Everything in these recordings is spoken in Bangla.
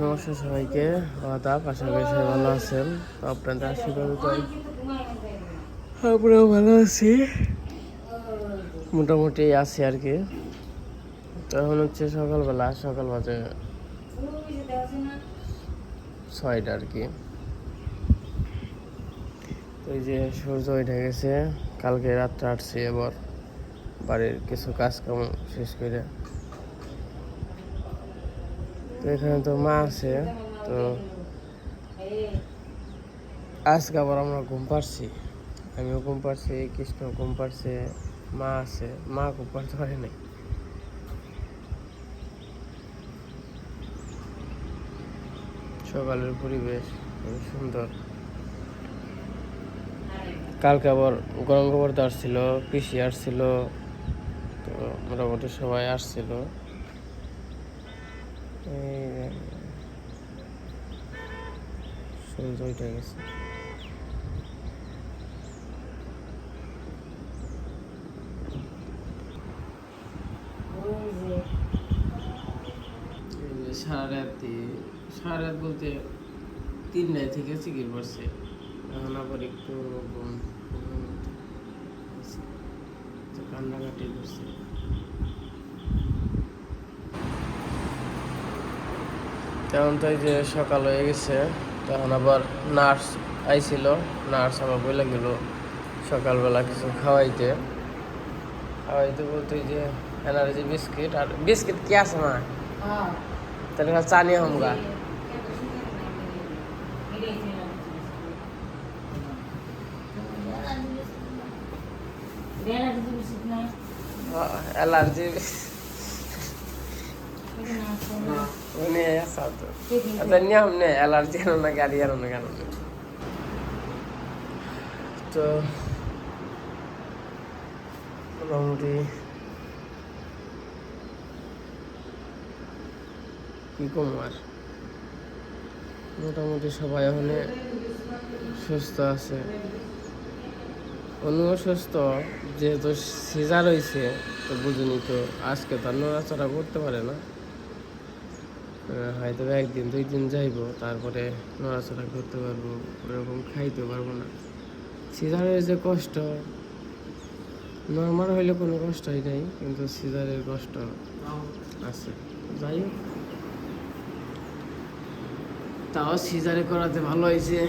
নমস্কার সবাইকে, আদাব। আশা করি সবাই ভালো আছেন। তো আপনাদের আশীর্বাদ আমরাও ভালো আছি, মোটামুটি আছি আর কি। তো এখন হচ্ছে সকাল বাজে 6টা আর কি। তো এই যে সূর্য উঠে গেছে, কালকে রাত্রে আসছি এবার বাড়ির কিছু কাজকাম শেষ করে। তো এখানে তো মা আছে, তো আজকে আবার আমরা ঘুম পাড়ছি, আমিও ঘুম পাড়ছি, কৃষ্ণ ঘুম পাড়ছে, মা আছে, মা ঘুম পাড়তে পারে নাই। সকালের পরিবেশ খুব সুন্দর। কালকে আবার গরম খবর আসছিল, পিসি আসছিল, তো মোটামুটি সবাই আসছিল। সূর্য উঠে গেছে। সারা রাত বলতে 3টায় থেকে চিকির পড়ছে, এখন আবার একটু কান্নাকাটি করছে। তেমন তো এই যে সকাল হয়ে গেছে, তখন আবার নার্স আইছিল, নার্স আবার বলে গেল সকালবেলা কিছু খাওয়াইতে বলতে যে এনার্জি বিস্কিট। আর বিস্কিট কি আছে মা? তাহলে চা নিয়ে হোমগা অ্যালার্জি নিয়ম নেই, অ্যালার্জি না গাড়ি আর না কেন। তো মোটামুটি কি কম আর মোটামুটি সবাই ওখানে সুস্থ আছে, অনুও সুস্থ। যেহেতু সিজার হয়েছে তো বুঝিনি, তো আজকে তার নড়াচড়া করতে পারে না, হয়তো 1-2 দিন যাইব, তারপরে নড়াচড়া করতে পারবো, ওরকম খাইতে পারবো না। সিজারের যে কষ্ট, নর্মাল হইলে কোনো কষ্টই নাই, কিন্তু সিজারের কষ্ট আছে। যাই হোক, তাও সিজারে করাতে ভালো হয়েছে।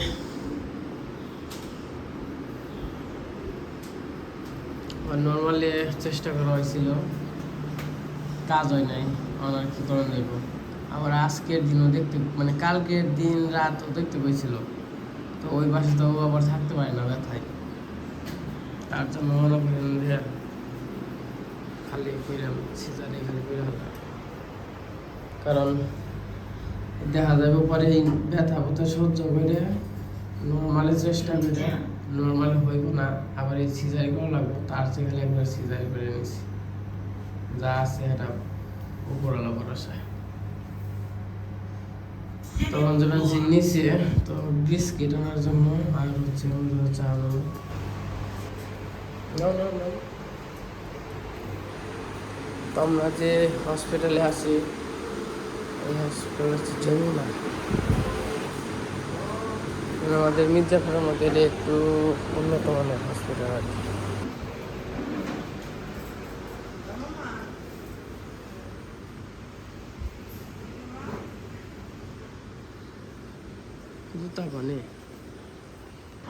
নর্মালি চেষ্টা করা হয়েছিল, কাজ হয় নাই, আমার কি করে নেব। আবার আজকের দিনও দেখতে, মানে কালকের দিন রাতও দেখতে পেয়েছিল, তো ওই বাসে তো আবার থাকতে পারে না ব্যথায়। তার জন্য মনে করেন যে খালি কইরাম সিজারে খালি করে হলো, কারণ দেখা যাবে পরে এই ব্যথা ব্যথা সহ্য করে নর্মালি চেষ্টা করে নর্মালি হইব না, আবার এই সিজারি করা লাগবে। তার চেয়ে খালি একবার সিজারি করে নিয়েছি, যা আছে এটা উপরওয়ালা ভরসা। তখন যখন নিচে তো বিস্কিট আনার জন্য আর হচ্ছে চা আনো। তো আমরা যে হসপিটালে আছি, এই হসপিটাল হচ্ছে যমুনা, আমাদের মির্জাপুরের মধ্যে একটু উন্নত মানের হসপিটাল আর কি।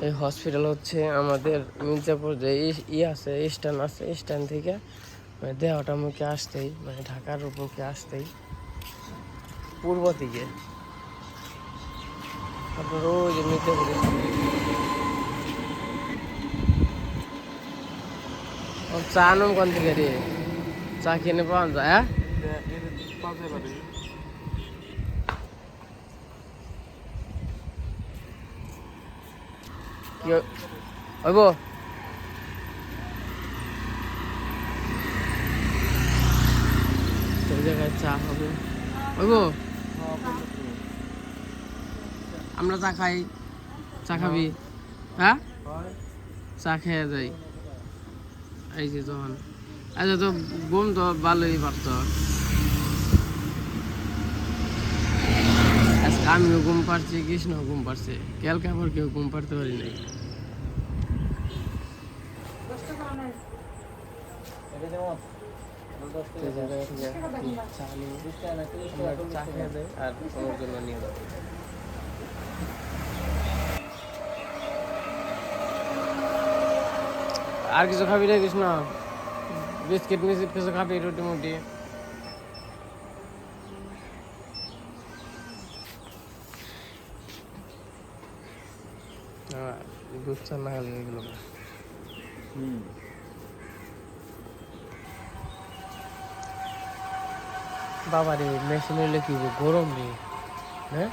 এই হসপিটাল হচ্ছে আমাদের মির্জাপুর যে আছে স্ট্যান্ড আছে, স্ট্যান্ড থেকে মানে দেহটা মুখে আসতেই, মানে ঢাকার মুখে আসতেই পূর্ব দিকে আপনার ওই যে মির্জাপুরে চা নাম কোন থেকে রে? চা কিনে পাওয়া যায়? হ্যাঁ, কি হইব? ওই জায়গায় চা হবে, হইব? আমরা চা খাই, চা খাবি? হ্যাঁ, চা খেয়ে যাই। এই যে তখন আচ্ছা, তো ঘুম তো ভালোই পারত। আমিও ঘুম পারছি, কৃষ্ণ ঘুম পারছে, কালকে আবার কেউ ঘুম পারতে পারি নাই। আর কিছু খাবি রে কৃষ্ণ? বিস্কিট মিস্কিট কিছু খাবি, রুটি মুটি? দুধ চা না খেলে এগুলো বাবা রে, মেশিন হইলে কি গরম রে। হ্যাঁ,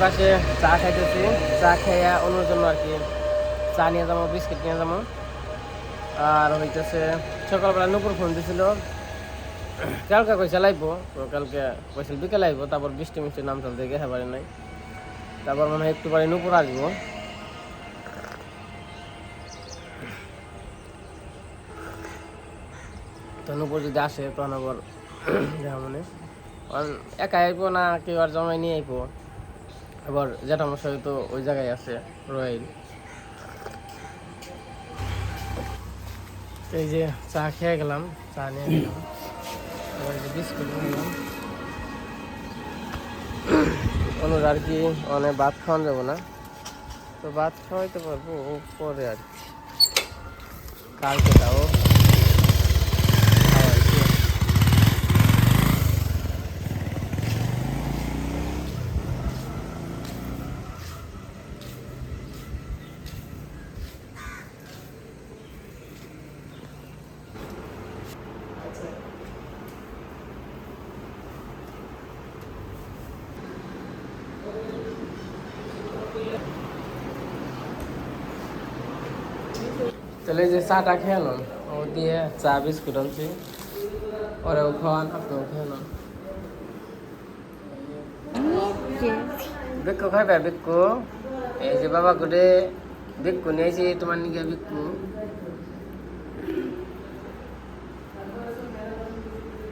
পাশে চা খাইতেছি, চা খাইয়া অন্যর জন্য আর কি চা নিয়ে যাবো, বিস্কিট নিয়ে যাবো। আর হইতেছে সকালবেলা নুপুর ফোন দিছিল, কালকে কইসা লাইবো, তো কালকে কইছিল বিকেলে আইবো, তারপর বৃষ্টি মিষ্টি নাম চলতে গেছে পারে নাই, তারপর মনে হয় একটু পরে নুপুর আসবো। তো নুপুর যদি আসে তখন আবার মানে একা আইবো না, কেউ আর জমাই নিয়ে আইবো। আবার জ্যাঠামশাই তো ওই জায়গায় আছে রয়েল। এই যে চা খেয়ে গেলাম, চা নিয়ে গেলাম, আবার যে বিস্কুট নিলাম। অনুর আর কি অনেক ভাত খাওয়ানো যাবো না, তো ভাত খাওয়াইতে পারবো পরে আর কি, কালকে তাও তাহলে যে চাটা খেয়ে নেন, ও দিয়ে চা বিস্কুট আনছি, ওরেও খাওয়ান, আপনিও খেয়ে নেন। বিক্কু খাইবে? বিক্কু, এই যে বাবা করে বিক্কু নিয়েছি তোমার নিকে। বিক্কু,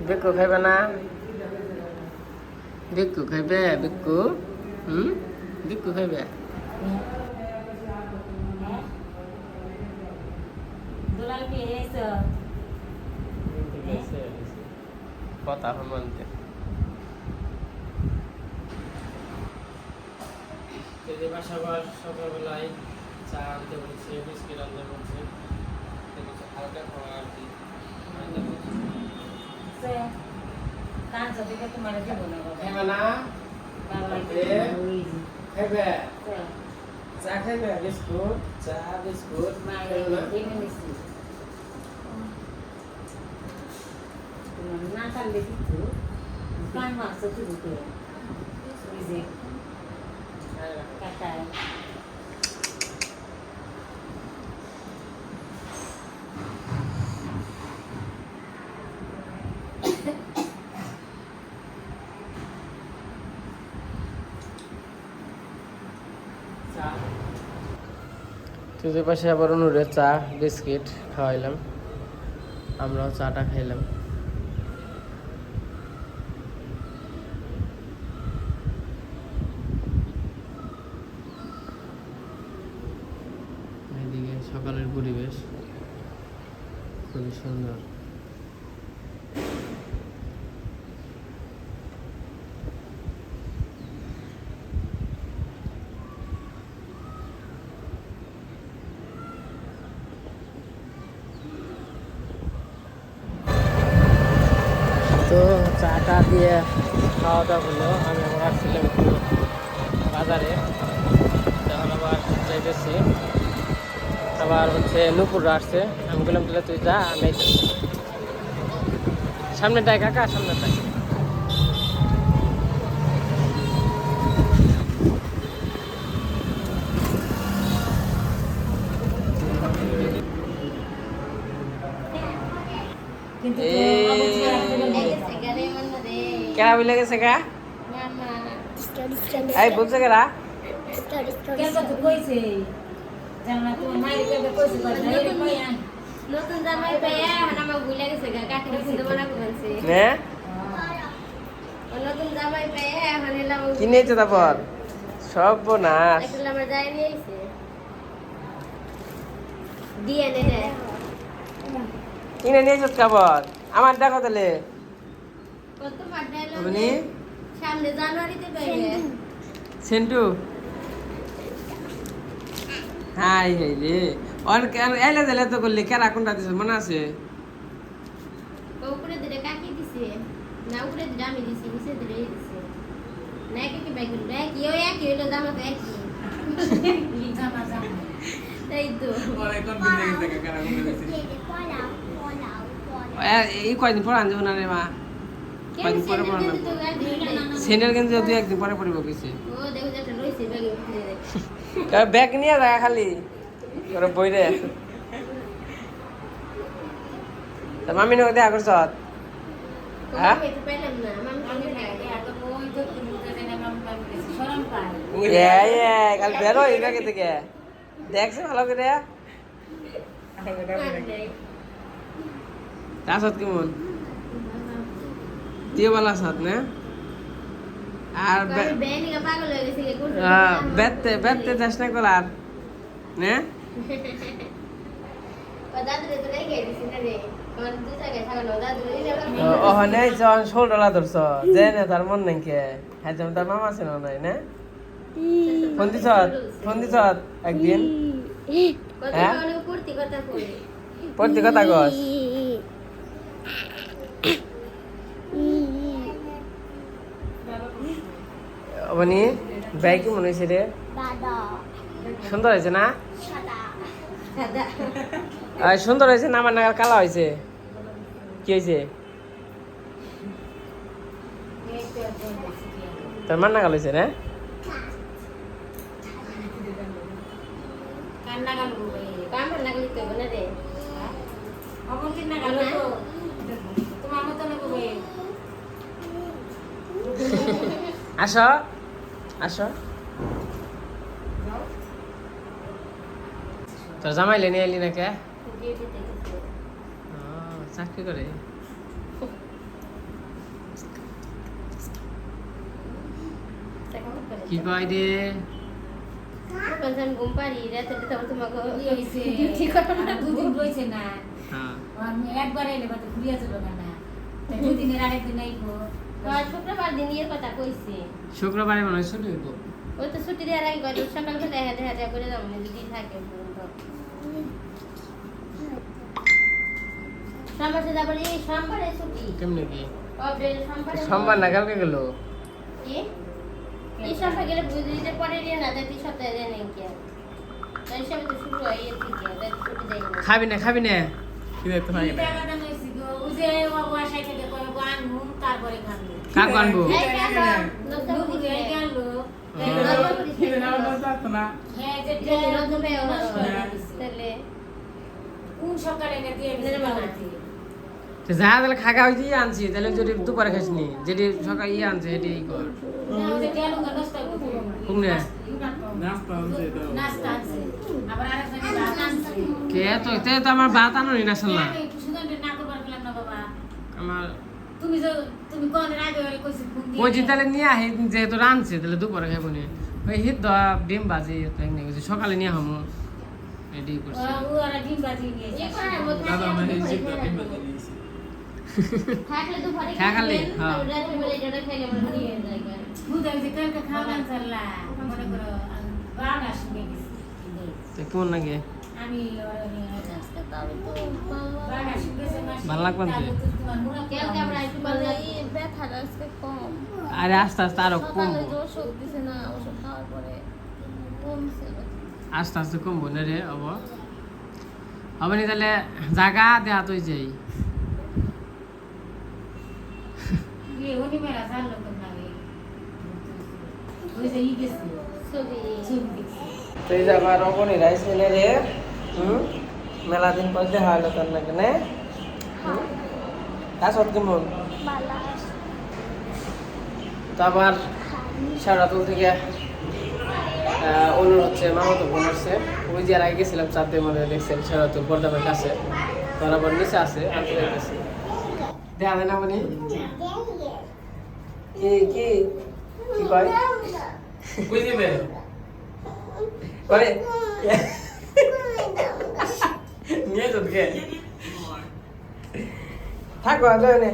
বিক্কু খাইবে না? বিক্কু খাইবে? বিক্কু, বিক্কু খাইবে? কথা বলতে সকালবেলায় চা আনতে বলছে, বিস্কিট আনতে বলছে, হালকা খাওয়া আর কি চা খাইবে? বিস্কুট, চা বিস্কুট না খাইলে কিছু কান মাছ তুলতে কাটায়। তুই পাশে আবার অনুরে চা বিস্কিট খাওয়াইলাম, আমরাও চাটা খাইলাম। এদিকে সকালের পরিবেশ খুবই সুন্দর। তো চাটা দিয়ে খাওয়া দাওয়া হলো। আমি আবার আসছিলাম একটু বাজারে, তখন আবার যাইতেছি। আবার হচ্ছে নুপুররা আসছে, আমি বললাম তাহলে তুই যা, আমি সামনেটায় কাকা, সামনেটায়। কেরা বলে গেছে গা? এই বলছে কেরা? নতুন জামাই পেয়ে আমার ভুলে গেছে গা, কাকি দিতে বানা করছে। নতুন জামাই পেয়ে এখন এলাম কি নিয়েছে তারপর সব নাশ আসলে আমার যাই নিয়েছে দিয়ে নে কিনে নিয়েছ কাপড় আমার দেখো তাহলে কত পাঠাইলো আপনি সামনে জানুয়ারিতে পেয়ে সেন্টু হাই হাই রে অন এলে দিলে তো করলি কেরা কোনটা দিছে মনে আছে উপরে দিলে কাকি দিছে না উপরে দিলে আমি দিছি নিচে দিলে এই দিছে না কি ব্যাগ দিলে কি ওই একই হইলো জামা তো একই জামা তাই তো এই কয়দিন পর আনজো না রে মা কয়দিন পরে পরে সেন্টার কিন্তু তুই একদিন পরে পরে বকেছে ও দেখো যেটা রইছে ব্যাগে ব্যাগ নিয়ে যায় খালি ওরা বই রে তা মামি নকে দেখা করছ হ্যাঁ কাল বেরো এই ব্যাগে থেকে দেখছে ভালো করে আসত কেমন তুইও ভালো আসত না আর বেতে বেতে যাস না কলার না ওখানে যখন ষোল ডলা ধরছ যে না তার মন নাই কে হ্যাঁ যেমন তার মামা আছে না নাই না ফোন দিছ একদিন হ্যাঁ প্রতি কথা কস মানে ব্যাগ কি মনে হয়েছে রে সুন্দর হয়েছে না সুন্দর হয়েছে না আমার নাগাল কালা হয়েছে কি হয়েছে তোর মান নাগাল হয়েছে না আসো আসো তোর জামাই লেনে এলি না কে চাকরি করে কি কয় রে ঘুম পারি রাতে তোমাকে দুদিন রয়েছে না একবার এলে বাড়ি ঘুরিয়ে যাবে না দুদিনের আরেকদিন আইবো শুক্রবার দিন এর কথা কইছে শুক্রবারে মনে হয় ছুটি হইব ওই তো ছুটি দেওয়ার আগে কত সকাল দেখা দেখা করে যাবো না যদি থাকে সোমবার তারপরে এই সোমবারে ছুটি কেমনে কি সোমবারে সোমবার না কালকে গেল কি এই সোমবার গেলে বুঝিতে পরে রে না তাই সপ্তাহে দেয় নাকি তাই সব তো শুরু হয় এর থেকে তাই ছুটি দেয় না খাবি না কি দেখতে পাই না তারপরে খাবো কাক আনবো কোন সকালে যা তাহলে খাগা হয়েছে আনছি তাহলে যদি দুপুরে খাস নি যেটি সকাল আনছে সেটি কর কে তো এতে তো আমার ভাত আনোনি না শুনলাম আমার ওই যে তাহলে নিয়ে আহে যেহেতু রানছে তাহলে দুপুরে খাইব নি ওই হিট দেওয়া ডিম বাজি সকালে নিয়ে হামো রেডি করছি থাকলে তো পরে খালি হ্যাঁ রাতে বেলা যেটা খাইলে আমার নিয়ে যায় তো কেমন লাগে আমি ভালো লাগবে না কালকে আমরা একটু বললে ব্যথাটা আজকে কম আরে আস্তে আস্তে আরো কমবো ওষুধ দিছে না ওষুধ খাওয়ার পরে কমছে আস্তে আস্তে কমবো না রে হবে নি তাহলে জাগা দেয়া তুই যাই তুই যাবার অবনি রাইস মিলে রে মেলা দিন পর দেখা হলো তোর নাকি না কাজত কেমন তো আবার সারাতুল থেকে অনুর হচ্ছে মামাতো বোন হচ্ছে ওই যে আর আগে গেছিলাম চাঁদে মনে দেখছেন সারাতুল বর্ধমানের কাছে তোর আবার নিচে আছে আমি যাইতেছি দেখা যায় না মানে কি কি কি কয় কই দিবে করে নিয়ে তো কে থাকো আজনে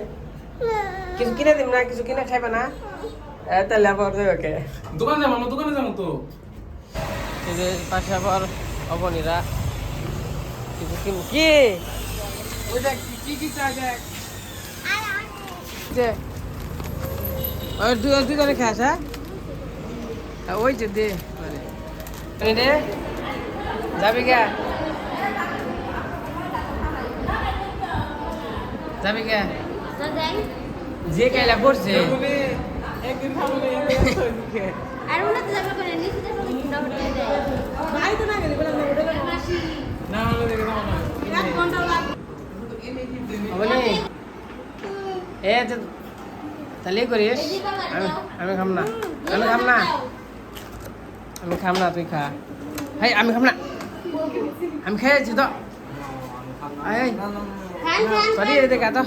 কিছু কিনে দিম না কিছু কিনে খাইবা না তাহলে আবার দেবে কে দোকানে যাবো তো এই যে পাশে আবার অবনীরা কিছু কিন কি ওই দেখ কি চাই দেখ যে ওই দুই করে খাস হ্যাঁ ওই যে দে দে যাবি কে যাবি কে তো দেখ যে কাইলা করছে একদিন খাবো না আর ওনা তো যাবে করে নিচে যাবে না হোটেলে দেয় ভাই তো না গেলি বলে না হলে দেখে যাবো না এক ঘন্টা লাগবে অবনী এ তাহলে করিস আমি খাম না আমি খাম না আমি খাম না তুই খা হাই আমি খাম না আমি খেয়েছি তো এই খান খান সরি এই দেখা তো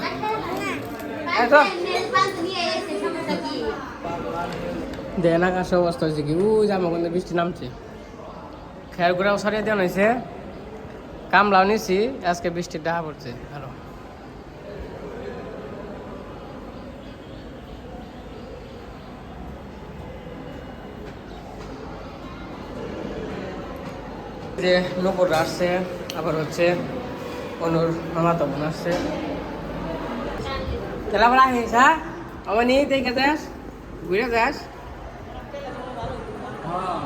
দেন আকাশে অবস্থা হয়েছে কি ওই জামা কিন্তু বৃষ্টি নামছে খেয়ার ঘুরাও সরিয়ে দেওয়া হয়েছে কামলাও নিছি আজকে বৃষ্টির ডাহা পড়ছে আরো যে নপুর আসছে আবার হচ্ছে অনুর মামাতো বোন আসছে তাহলে আবার আহিস হ্যাঁ আমার নিয়ে দেখে যাস ঘুরে যাস হ্যাঁ